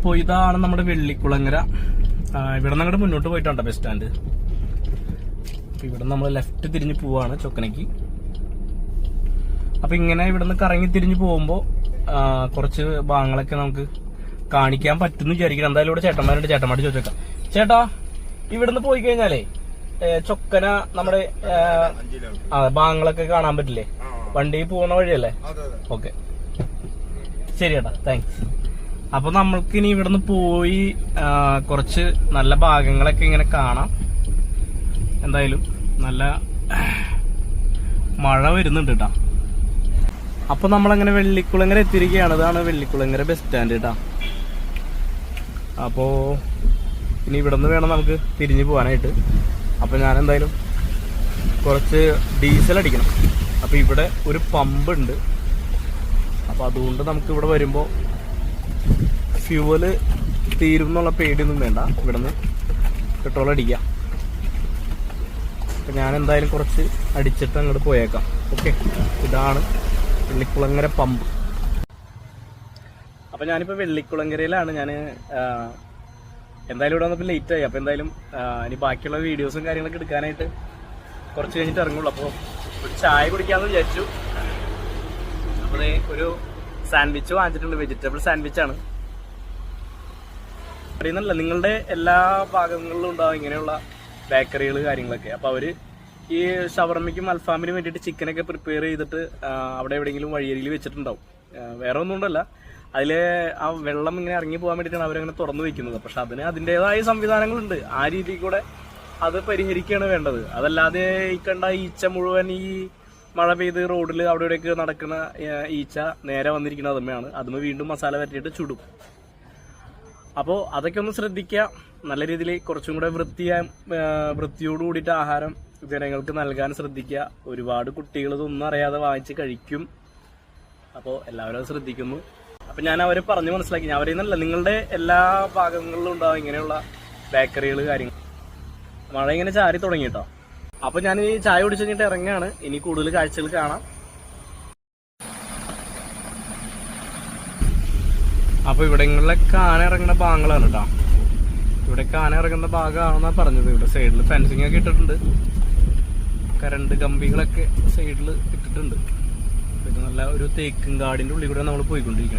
അപ്പോൾ ഇതാണ് നമ്മുടെ വെള്ളിക്കുളങ്ങര. ഇവിടെ നിന്ന് അങ്ങോട്ട് മുന്നോട്ട് പോയിട്ടുണ്ട് ബസ് സ്റ്റാൻഡ്. ഇവിടെ നമ്മൾ ലെഫ്റ്റ് തിരിഞ്ഞ് പോവാണ് ചൊക്കനയ്ക്ക്. അപ്പൊ ഇങ്ങനെ ഇവിടെ നിന്ന് കറങ്ങി തിരിഞ്ഞ് പോകുമ്പോൾ കുറച്ച് ഭാഗങ്ങളൊക്കെ നമുക്ക് കാണിക്കാൻ പറ്റുമെന്ന് വിചാരിക്കണം. എന്തായാലും ഇവിടെ ചേട്ടന്മാരുണ്ട്, ചേട്ടന്മാരോട് ചോദിച്ചേക്കാം. ചേട്ടാ, ഇവിടുന്ന് പോയി കഴിഞ്ഞാലേ ചൊക്കന നമ്മുടെ ഭാഗങ്ങളൊക്കെ കാണാൻ പറ്റില്ലേ? വണ്ടി പോകുന്ന വഴിയല്ലേ? ഓക്കെ, ശരി ചേട്ടാ, താങ്ക്സ്. അപ്പൊ നമ്മൾക്ക് ഇനി ഇവിടുന്ന് പോയി കുറച്ച് നല്ല ഭാഗങ്ങളൊക്കെ ഇങ്ങനെ കാണാം. എന്തായാലും നല്ല മഴ വരുന്നുണ്ട് കേട്ടാ. അപ്പൊ നമ്മളങ്ങനെ വെള്ളിക്കുളങ്ങര എത്തിയിരിക്കുകയാണ്. ഇതാണ് വെള്ളിക്കുളങ്ങര ബസ് സ്റ്റാൻഡ് കേട്ടാ. അപ്പോ ഇനി ഇവിടുന്ന് വേണം നമുക്ക് തിരിഞ്ഞു പോകാനായിട്ട്. അപ്പൊ ഞാൻ എന്തായാലും കുറച്ച് ഡീസൽ അടിക്കണം. അപ്പൊ ഇവിടെ ഒരു പമ്പ് ഉണ്ട്. അപ്പൊ അതുകൊണ്ട് നമുക്ക് ഇവിടെ വരുമ്പോ ഫ്യൂവല് തീരും എന്നുള്ള പേടിയൊന്നും വേണ്ട. ഇവിടുന്ന് പെട്രോൾ അടിക്കാം. അപ്പൊ ഞാൻ എന്തായാലും കുറച്ച് അടിച്ചിട്ട് അങ്ങോട്ട് പോയേക്കാം. ഓക്കെ, ഇതാണ് വെള്ളിക്കുളങ്ങര പമ്പ്. അപ്പൊ ഞാനിപ്പോ വെള്ളിക്കുളങ്ങരയിലാണ്. ഞാൻ എന്തായാലും ഇവിടെ വന്നപ്പോൾ ലേറ്റ് ആയി. അപ്പൊ എന്തായാലും ഇനി ബാക്കിയുള്ള വീഡിയോസും കാര്യങ്ങളൊക്കെ എടുക്കാനായിട്ട് കുറച്ച് കഴിഞ്ഞിട്ട് ഇറങ്ങുള്ളൂ. അപ്പോൾ ഒരു ചായ കുടിക്കാന്ന് വിചാരിച്ചു. അപ്പോൾ ഒരു സാൻഡ്വിച്ച് വാങ്ങിച്ചിട്ടുണ്ട്. വെജിറ്റബിൾ സാൻഡ്വിച്ചാണ്. അറിയുന്നില്ല, നിങ്ങളുടെ എല്ലാ ഭാഗങ്ങളിലും ഉണ്ടാവും ഇങ്ങനെയുള്ള ബേക്കറികൾ കാര്യങ്ങളൊക്കെ. അപ്പൊ അവര് ഈ ഷവർമ്മയ്ക്കും അൽഫാമിനും വേണ്ടിയിട്ട് ചിക്കനൊക്കെ പ്രിപ്പയർ ചെയ്തിട്ട് അവിടെ എവിടെയെങ്കിലും വഴിയരിയിൽ വെച്ചിട്ടുണ്ടാവും. വേറെ ഒന്നും കൊണ്ടല്ല, അതിലെ ആ വെള്ളം ഇങ്ങനെ ഇറങ്ങി പോകാൻ വേണ്ടിയിട്ടാണ് അവരങ്ങനെ തുറന്നു വെക്കുന്നത്. പക്ഷെ അതിന് അതിൻ്റെതായ സംവിധാനങ്ങളുണ്ട്. ആ രീതിയിൽ കൂടെ അത് പരിഹരിക്കുകയാണ് വേണ്ടത്. അതല്ലാതെ ഈ കണ്ട ഈച്ച മുഴുവൻ ഈ മഴ പെയ്ത് റോഡിൽ അവിടെ ഇവിടെയൊക്കെ നടക്കുന്ന ഈച്ച നേരെ വന്നിരിക്കുന്നത് അതുമ്മയാണ്. അതുമ്മ വീണ്ടും മസാല വരട്ടിയിട്ട് ചുടും. അപ്പോൾ അതൊക്കെ ഒന്ന് ശ്രദ്ധിക്കുക. നല്ല രീതിയിൽ കുറച്ചും കൂടെ വൃത്തിയോട് കൂടിയിട്ട് ആഹാരം ജനങ്ങൾക്ക് നൽകാൻ ശ്രദ്ധിക്കുക. ഒരുപാട് കുട്ടികൾ ഇതൊന്നും അറിയാതെ വാങ്ങിച്ച് കഴിക്കും. അപ്പോൾ എല്ലാവരും അത് ശ്രദ്ധിക്കുന്നു. അപ്പം ഞാൻ അവരെ പറഞ്ഞു മനസ്സിലാക്കി. ഞാൻ പറയുന്നല്ല, നിങ്ങളുടെ എല്ലാ ഭാഗങ്ങളിലും ഉണ്ടാവും ഇങ്ങനെയുള്ള ബേക്കറികൾ കാര്യങ്ങൾ. മഴ ഇങ്ങനെ ചാരി തുടങ്ങി കേട്ടോ. അപ്പം ഞാൻ ഈ ചായ കുടിച്ച് കഴിഞ്ഞിട്ട് ഇറങ്ങുകയാണ്. ഇനി കൂടുതൽ കാഴ്ചകൾ കാണാം. അപ്പോൾ ഇവിടങ്ങളിലൊക്കെ ആന ഇറങ്ങുന്ന ഭാഗങ്ങളാണ് കേട്ടോ. ഇവിടെയൊക്കെ ആന ഇറങ്ങുന്ന ഭാഗമാണെന്നാണ് പറഞ്ഞത്. ഇവിടെ സൈഡിൽ ഫെൻസിങ് ഒക്കെ ഇട്ടിട്ടുണ്ട്. കറണ്ട് കമ്പികളൊക്കെ സൈഡിൽ ഇട്ടിട്ടുണ്ട്. ഇത് നല്ല ഒരു തേക്കും കാടിൻ്റെ ഉള്ളിൽ കൂടെ നമ്മൾ പോയിക്കൊണ്ടിരിക്കുന്നത്.